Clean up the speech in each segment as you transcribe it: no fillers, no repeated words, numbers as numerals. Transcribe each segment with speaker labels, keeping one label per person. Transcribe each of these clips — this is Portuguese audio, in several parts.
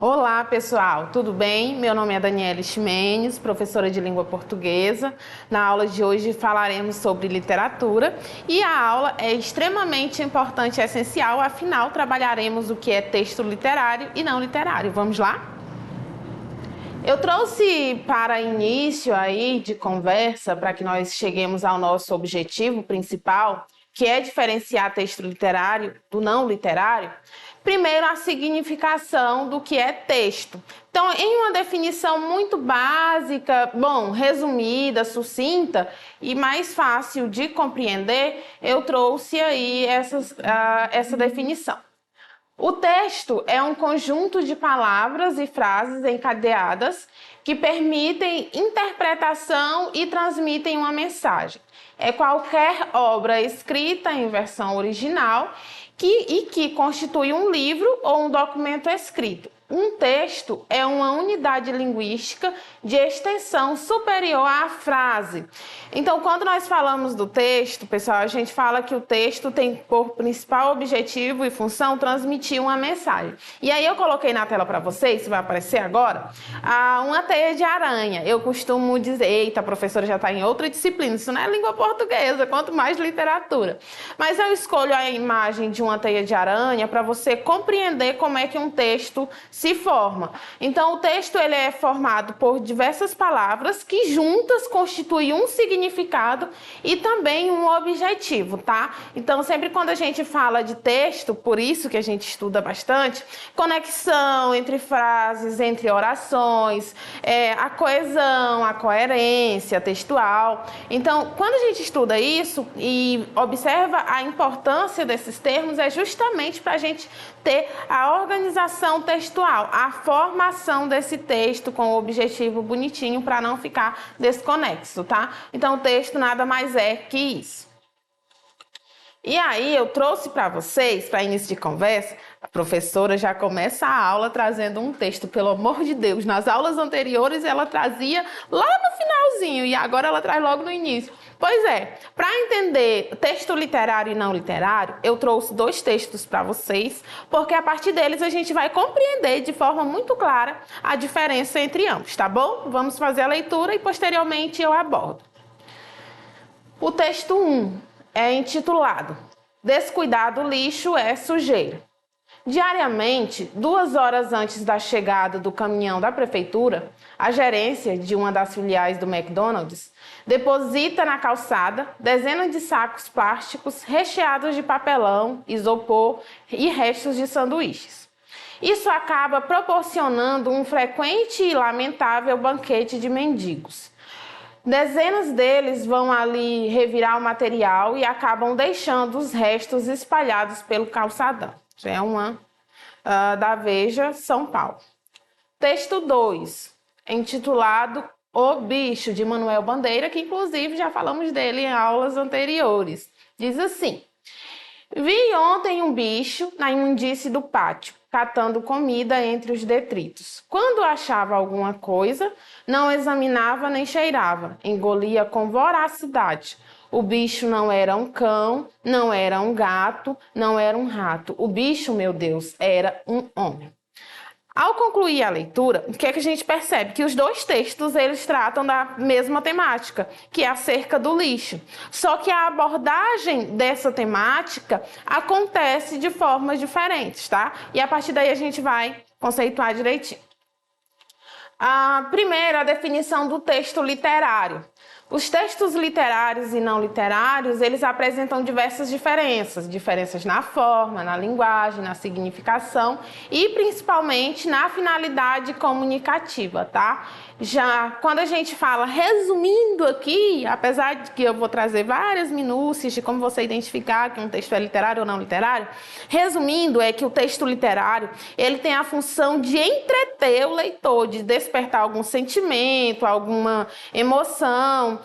Speaker 1: Olá, pessoal, tudo bem? Meu nome é Daniela Ximenes, professora de língua portuguesa. Na aula de hoje falaremos sobre literatura e a aula é extremamente importante e essencial, afinal trabalharemos o que é texto literário e não literário. Vamos lá? Eu trouxe para início aí de conversa, para que nós cheguemos ao nosso objetivo principal, que é diferenciar texto literário do não literário, primeiro a significação do que é texto. Então, em uma definição muito básica, resumida, sucinta e mais fácil de compreender, eu trouxe aí essa definição. O texto é um conjunto de palavras e frases encadeadas que permitem interpretação e transmitem uma mensagem. É qualquer obra escrita em versão original que constitui um livro ou um documento escrito. Um texto é uma unidade linguística de extensão superior à frase. Então, quando nós falamos do texto, pessoal, a gente fala que o texto tem por principal objetivo e função transmitir uma mensagem. E aí eu coloquei na tela para vocês, se vai aparecer agora, uma teia de aranha. Eu costumo dizer, eita, a professora já está em outra disciplina, isso não é língua portuguesa, quanto mais literatura. Mas eu escolho a imagem de uma teia de aranha para você compreender como é que um texto se forma. Então, o texto ele é formado por diversas palavras que juntas constituem um significado e também um objetivo, tá? Então, sempre quando a gente fala de texto, por isso que a gente estuda bastante, conexão entre frases, entre orações, a coesão, a coerência textual. Então, quando a gente estuda isso e observa a importância desses termos, é justamente para a gente ter a organização textual, a formação desse texto com o objetivo bonitinho para não ficar desconexo, tá? Então, o texto nada mais é que isso. E aí, eu trouxe para vocês, para início de conversa, a professora já começa a aula trazendo um texto, pelo amor de Deus. Nas aulas anteriores, ela trazia lá no finalzinho e agora ela traz logo no início. Pois é, para entender texto literário e não literário, eu trouxe dois textos para vocês, porque a partir deles a gente vai compreender de forma muito clara a diferença entre ambos, tá bom? Vamos fazer a leitura e posteriormente eu abordo. O texto 1 é intitulado Descuidar do lixo é sujeira. Diariamente, 2 horas antes da chegada do caminhão da prefeitura, a gerência de uma das filiais do McDonald's deposita na calçada dezenas de sacos plásticos recheados de papelão, isopor e restos de sanduíches. Isso acaba proporcionando um frequente e lamentável banquete de mendigos. Dezenas deles vão ali revirar o material e acabam deixando os restos espalhados pelo calçadão. É uma da Veja, São Paulo. Texto 2, intitulado O Bicho, de Manuel Bandeira, que inclusive já falamos dele em aulas anteriores. Diz assim: vi ontem um bicho na imundície do pátio, catando comida entre os detritos. Quando achava alguma coisa, não examinava nem cheirava, engolia com voracidade. O bicho não era um cão, não era um gato, não era um rato. O bicho, meu Deus, era um homem. Ao concluir a leitura, o que é que a gente percebe? Que os dois textos eles tratam da mesma temática, que é acerca do lixo. Só que a abordagem dessa temática acontece de formas diferentes, tá? E a partir daí a gente vai conceituar direitinho. Primeiro, a definição do texto literário. Os textos literários e não literários, eles apresentam diversas diferenças na forma, na linguagem, na significação e principalmente na finalidade comunicativa, tá? Já quando a gente fala, resumindo aqui, apesar de que eu vou trazer várias minúcias de como você identificar que um texto é literário ou não literário, resumindo é que o texto literário, ele tem a função de entreter o leitor, de despertar algum sentimento, alguma emoção,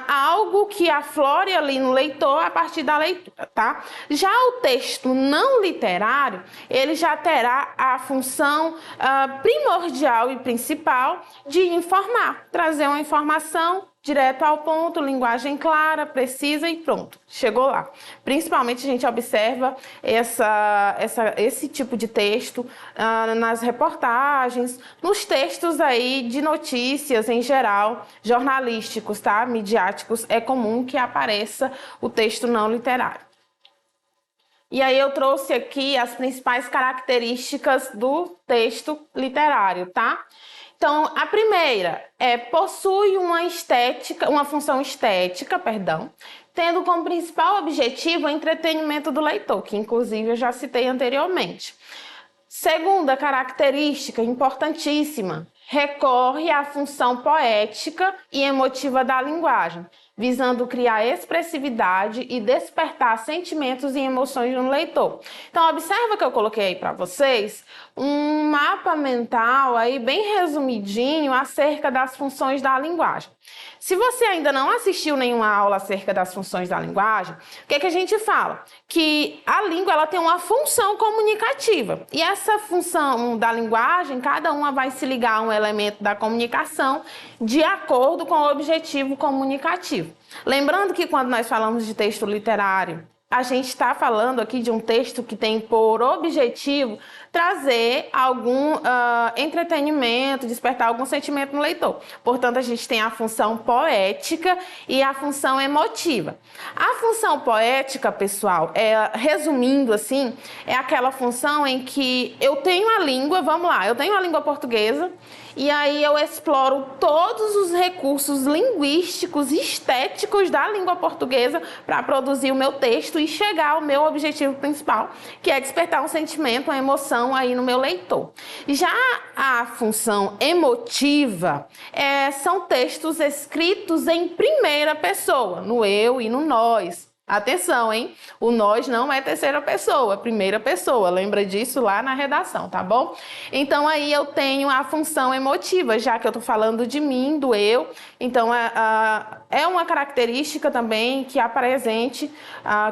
Speaker 1: algo que aflore ali no leitor a partir da leitura, tá? Já o texto não literário, ele já terá a função primordial e principal de informar, trazer uma informação direto ao ponto, linguagem clara, precisa e pronto, chegou lá. Principalmente a gente observa esse tipo de texto nas reportagens, nos textos aí de notícias em geral, jornalísticos, tá? Midiáticos, é comum que apareça o texto não literário. E aí eu trouxe aqui as principais características do texto literário, tá? Então, a primeira possui uma função estética, tendo como principal objetivo o entretenimento do leitor, que inclusive eu já citei anteriormente. Segunda característica importantíssima, recorre à função poética e emotiva da linguagem, visando criar expressividade e despertar sentimentos e emoções no leitor. Então, observa que eu coloquei aí para vocês um mapa mental aí bem resumidinho acerca das funções da linguagem. Se você ainda não assistiu nenhuma aula acerca das funções da linguagem, o que a gente fala? Que a língua ela tem uma função comunicativa. E essa função da linguagem, cada uma vai se ligar a um elemento da comunicação de acordo com o objetivo comunicativo. Lembrando que quando nós falamos de texto literário, a gente está falando aqui de um texto que tem por objetivo trazer algum entretenimento, despertar algum sentimento no leitor. Portanto, a gente tem a função poética e a função emotiva. A função poética, pessoal, resumindo assim, é aquela função em que eu tenho a língua, vamos lá, eu tenho a língua portuguesa, e aí eu exploro todos os recursos linguísticos e estéticos da língua portuguesa para produzir o meu texto e chegar ao meu objetivo principal, que é despertar um sentimento, uma emoção aí no meu leitor. Já a função emotiva são textos escritos em primeira pessoa, no eu e no nós. Atenção, hein? O nós não é terceira pessoa, primeira pessoa. Lembra disso lá na redação, tá bom? Então, aí eu tenho a função emotiva, já que eu tô falando de mim, do eu. Então, é uma característica também que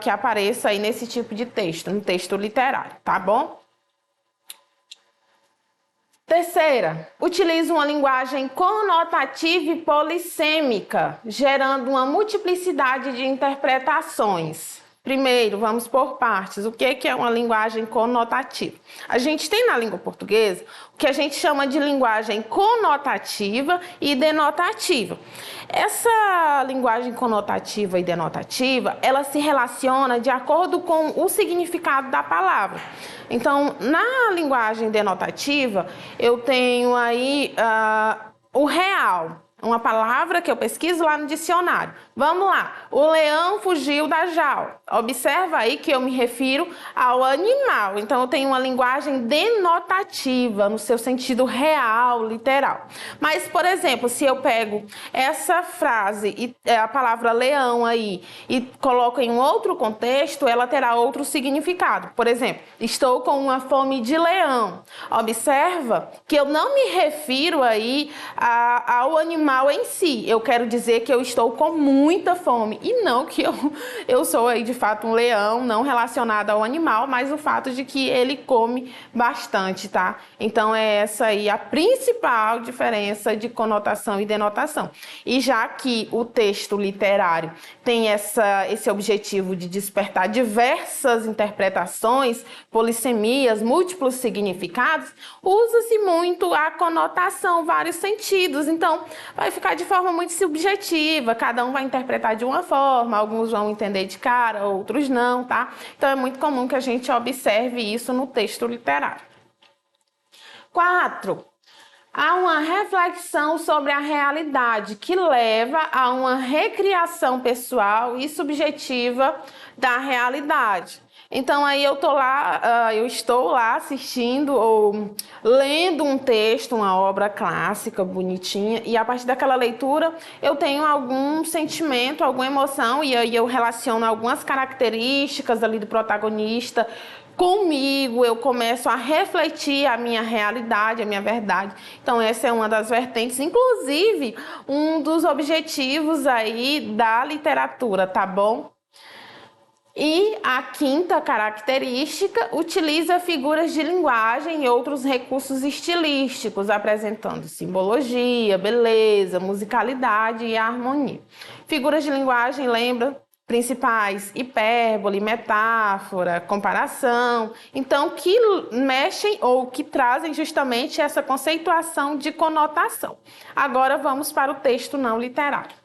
Speaker 1: que apareça aí nesse tipo de texto, no texto literário, tá bom? Terceira, utiliza uma linguagem conotativa e polissêmica, gerando uma multiplicidade de interpretações. Primeiro, vamos por partes. O que é uma linguagem conotativa? A gente tem na língua portuguesa o que a gente chama de linguagem conotativa e denotativa. Essa linguagem conotativa e denotativa, ela se relaciona de acordo com o significado da palavra. Então, na linguagem denotativa, eu tenho aí o real, uma palavra que eu pesquiso lá no dicionário. Vamos lá, o leão fugiu da jaula. Observa aí que eu me refiro ao animal. Então, eu tenho uma linguagem denotativa, no seu sentido real, literal. Mas, por exemplo, se eu pego essa frase, e a palavra leão aí, e coloco em um outro contexto, ela terá outro significado. Por exemplo, estou com uma fome de leão. Observa que eu não me refiro aí ao animal em si. Eu quero dizer que eu estou com muita fome. E não que eu sou aí de fato um leão, não relacionado ao animal, mas o fato de que ele come bastante, tá? Então é essa aí a principal diferença de conotação e denotação. E já que o texto literário tem esse objetivo de despertar diversas interpretações, polissemias, múltiplos significados, usa-se muito a conotação, vários sentidos. Então, vai ficar de forma muito subjetiva, cada um vai interpretar de uma forma, alguns vão entender de cara, outros não, tá? Então, é muito comum que a gente observe isso no texto literário. 4. Há uma reflexão sobre a realidade que leva a uma recriação pessoal e subjetiva da realidade. Então, aí eu estou lá assistindo ou lendo um texto, uma obra clássica, bonitinha, e a partir daquela leitura eu tenho algum sentimento, alguma emoção, e aí eu relaciono algumas características ali do protagonista comigo, eu começo a refletir a minha realidade, a minha verdade. Então, essa é uma das vertentes, inclusive, um dos objetivos aí da literatura, tá bom? E a quinta característica utiliza figuras de linguagem e outros recursos estilísticos, apresentando simbologia, beleza, musicalidade e harmonia. Figuras de linguagem lembram principais: hipérbole, metáfora, comparação, então que mexem ou que trazem justamente essa conceituação de conotação. Agora vamos para o texto não literário.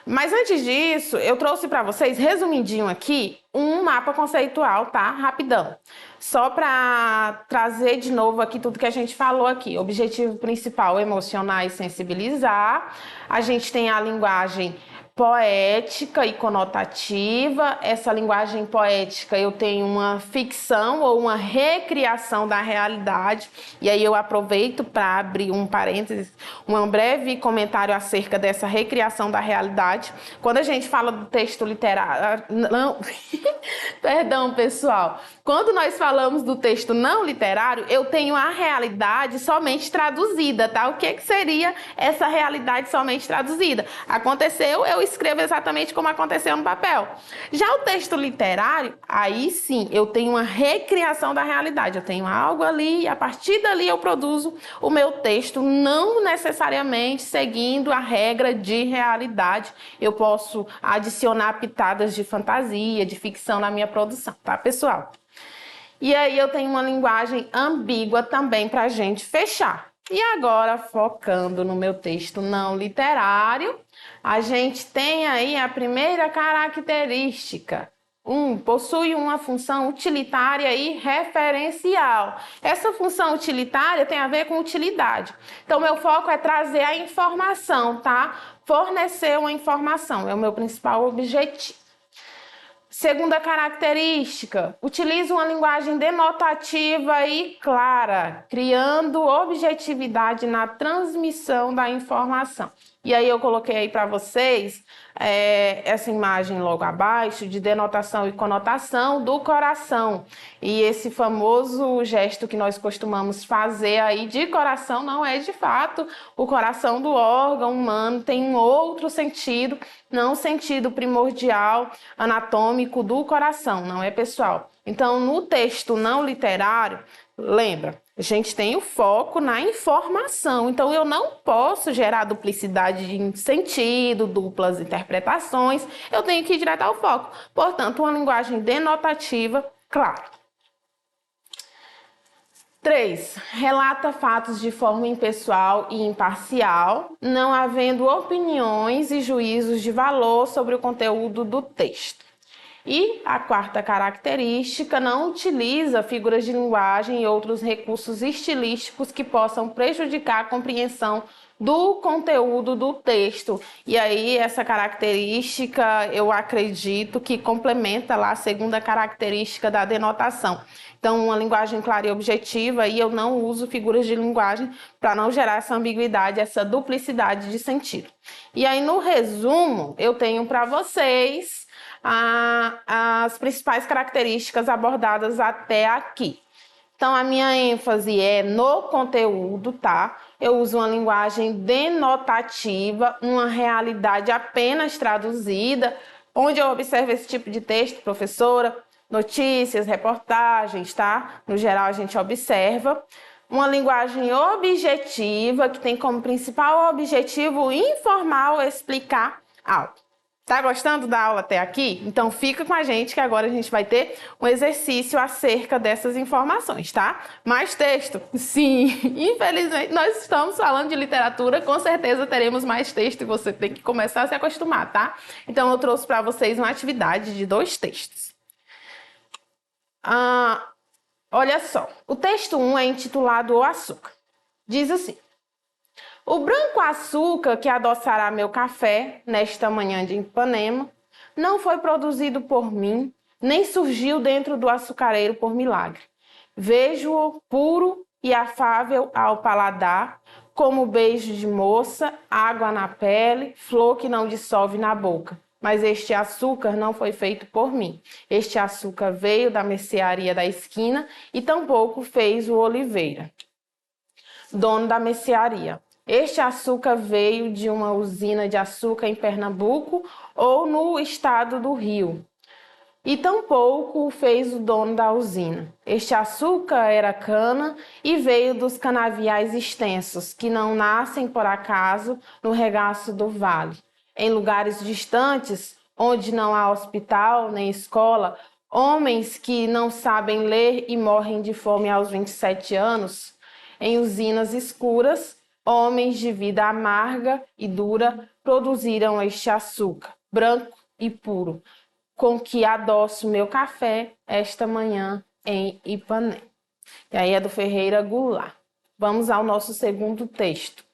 Speaker 1: Mas antes disso, eu trouxe para vocês, resumidinho aqui, um mapa conceitual, tá? Rapidão. Só para trazer de novo aqui tudo que a gente falou aqui. Objetivo principal, emocionar e sensibilizar. A gente tem a linguagem poética e conotativa. Essa linguagem poética, eu tenho uma ficção ou uma recriação da realidade. E aí eu aproveito para abrir um parênteses, um breve comentário acerca dessa recriação da realidade. Quando a gente fala do texto literário... Não, perdão, pessoal. Quando nós falamos do texto não literário, eu tenho a realidade somente traduzida, tá? O que seria essa realidade somente traduzida? Aconteceu, eu escrevo exatamente como aconteceu no papel. Já o texto literário, aí sim, eu tenho uma recriação da realidade. Eu tenho algo ali e a partir dali eu produzo o meu texto, não necessariamente seguindo a regra de realidade. Eu posso adicionar pitadas de fantasia, de ficção na minha produção, tá, pessoal? E aí eu tenho uma linguagem ambígua também para a gente fechar. E agora, focando no meu texto não literário, a gente tem aí a primeira característica. Possui uma função utilitária e referencial. Essa função utilitária tem a ver com utilidade. Então, meu foco é trazer a informação, tá? Fornecer uma informação, é o meu principal objetivo. Segunda característica, utiliza uma linguagem denotativa e clara, criando objetividade na transmissão da informação. E aí eu coloquei aí para vocês essa imagem logo abaixo de denotação e conotação do coração. E esse famoso gesto que nós costumamos fazer aí de coração não é de fato o coração do órgão humano, tem um outro sentido, não o sentido primordial, anatômico do coração, não é, pessoal? Então, no texto não literário, lembra, a gente tem o foco na informação, então eu não posso gerar duplicidade de sentido, duplas interpretações, eu tenho que ir direto ao foco. Portanto, uma linguagem denotativa, claro. 3. Relata fatos de forma impessoal e imparcial, não havendo opiniões e juízos de valor sobre o conteúdo do texto. E a quarta característica, não utiliza figuras de linguagem e outros recursos estilísticos que possam prejudicar a compreensão do conteúdo do texto. E aí essa característica eu acredito que complementa lá a segunda característica da denotação. Então, uma linguagem clara e objetiva, e eu não uso figuras de linguagem para não gerar essa ambiguidade, essa duplicidade de sentido. E aí, no resumo, eu tenho para vocês as principais características abordadas até aqui. Então, a minha ênfase é no conteúdo, tá? Eu uso uma linguagem denotativa, uma realidade apenas traduzida. Onde eu observo esse tipo de texto, professora? Notícias, reportagens, tá? No geral, a gente observa. Uma linguagem objetiva, que tem como principal objetivo informar ou explicar algo. Tá gostando da aula até aqui? Então fica com a gente que agora a gente vai ter um exercício acerca dessas informações, tá? Mais texto? Sim, infelizmente nós estamos falando de literatura, com certeza teremos mais texto e você tem que começar a se acostumar, tá? Então eu trouxe para vocês uma atividade de 2 textos. Olha só, o texto 1 é intitulado O Açúcar. Diz assim: o branco açúcar que adoçará meu café nesta manhã de Ipanema não foi produzido por mim, nem surgiu dentro do açucareiro por milagre. Vejo-o puro e afável ao paladar, como beijo de moça, água na pele, flor que não dissolve na boca. Mas este açúcar não foi feito por mim. Este açúcar veio da mercearia da esquina e tampouco fez o Oliveira, dono da mercearia. Este açúcar veio de uma usina de açúcar em Pernambuco ou no estado do Rio. e tampouco o fez o dono da usina. Este açúcar era cana e veio dos canaviais extensos, que não nascem por acaso no regaço do vale. Em lugares distantes, onde não há hospital nem escola, homens que não sabem ler e morrem de fome aos 27 anos, em usinas escuras, homens de vida amarga e dura produziram este açúcar, branco e puro, com que adoço meu café esta manhã em Ipanema. E aí é do Ferreira Goulart. Vamos ao nosso segundo texto.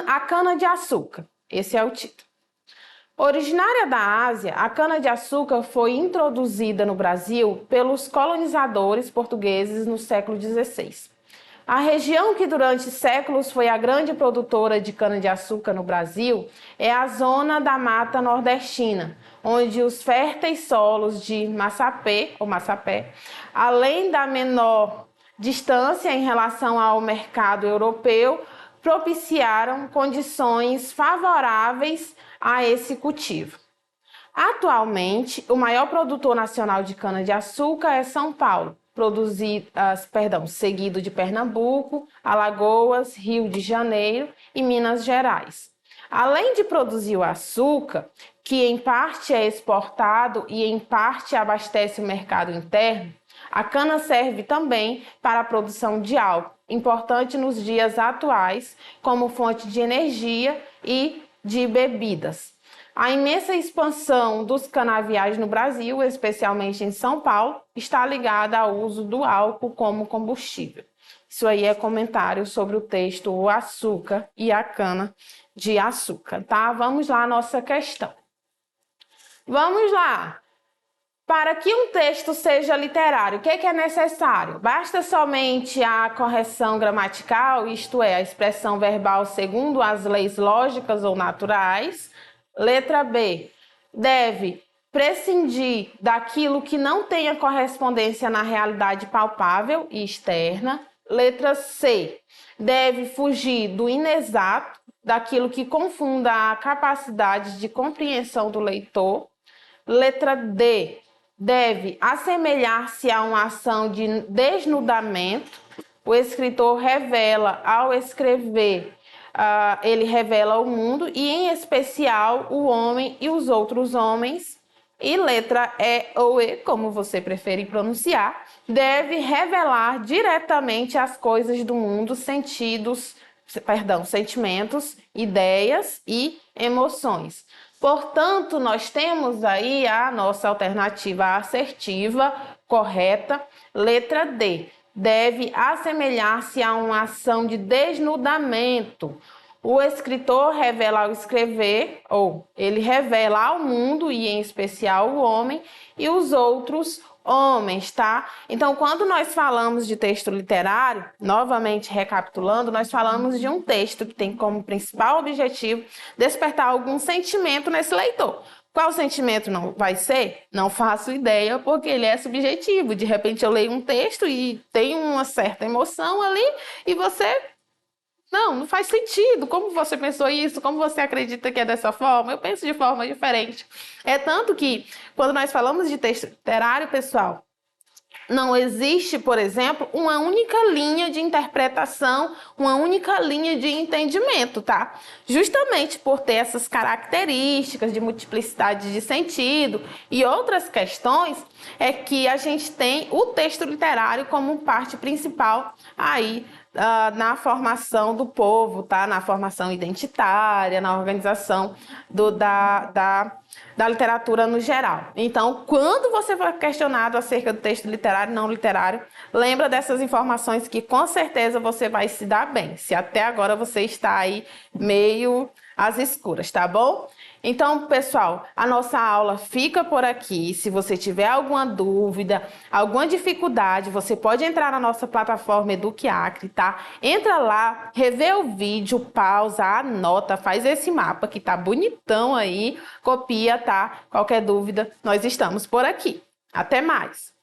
Speaker 1: A cana-de-açúcar. Esse é o título. Originária da Ásia, a cana-de-açúcar foi introduzida no Brasil pelos colonizadores portugueses no século XVI. A região que durante séculos foi a grande produtora de cana-de-açúcar no Brasil é a zona da Mata Nordestina, onde os férteis solos de Massapé, além da menor distância em relação ao mercado europeu, propiciaram condições favoráveis a esse cultivo. Atualmente, o maior produtor nacional de cana-de-açúcar é São Paulo, seguido de Pernambuco, Alagoas, Rio de Janeiro e Minas Gerais. Além de produzir o açúcar, que em parte é exportado e em parte abastece o mercado interno, a cana serve também para a produção de álcool, importante nos dias atuais como fonte de energia e de bebidas. A imensa expansão dos canaviais no Brasil, especialmente em São Paulo, está ligada ao uso do álcool como combustível. Isso aí é comentário sobre o texto O Açúcar e a Cana-de-Açúcar, tá? Vamos lá à nossa questão. Vamos lá! Para que um texto seja literário, o que é necessário? Basta somente a correção gramatical, isto é, a expressão verbal segundo as leis lógicas ou naturais. Letra B, deve prescindir daquilo que não tenha correspondência na realidade palpável e externa. Letra C, deve fugir do inexato, daquilo que confunda a capacidade de compreensão do leitor. Letra D, deve assemelhar-se a uma ação de desnudamento. O escritor revela ao escrever, ele revela o mundo e, em especial, o homem e os outros homens. E letra E ou E, como você preferir pronunciar, deve revelar diretamente as coisas do mundo, sentimentos, ideias e emoções. Portanto, nós temos aí a nossa alternativa assertiva correta, letra D. Deve assemelhar-se a uma ação de desnudamento. O escritor revela ao escrever, ou ele revela ao mundo, e em especial o homem, e os outros homens, tá? Então, quando nós falamos de texto literário, novamente recapitulando, nós falamos de um texto que tem como principal objetivo despertar algum sentimento nesse leitor. Qual sentimento não vai ser? Não faço ideia, porque ele é subjetivo. De repente eu leio um texto e tem uma certa emoção ali e você... Não faz sentido. Como você pensou isso? Como você acredita que é dessa forma? Eu penso de forma diferente. É tanto que, quando nós falamos de texto literário, pessoal, não existe, por exemplo, uma única linha de interpretação, uma única linha de entendimento, tá? Justamente por ter essas características de multiplicidade de sentido e outras questões, é que a gente tem o texto literário como parte principal aí na formação do povo, tá? Na formação identitária, na organização da literatura no geral. Então, quando você for questionado acerca do texto literário e não literário, lembra dessas informações que com certeza você vai se dar bem, se até agora você está aí meio às escuras, tá bom? Então, pessoal, a nossa aula fica por aqui. Se você tiver alguma dúvida, alguma dificuldade, você pode entrar na nossa plataforma EduqueAcre, tá? Entra lá, revê o vídeo, pausa, anota, faz esse mapa que tá bonitão aí, copia, tá? Qualquer dúvida, nós estamos por aqui. Até mais!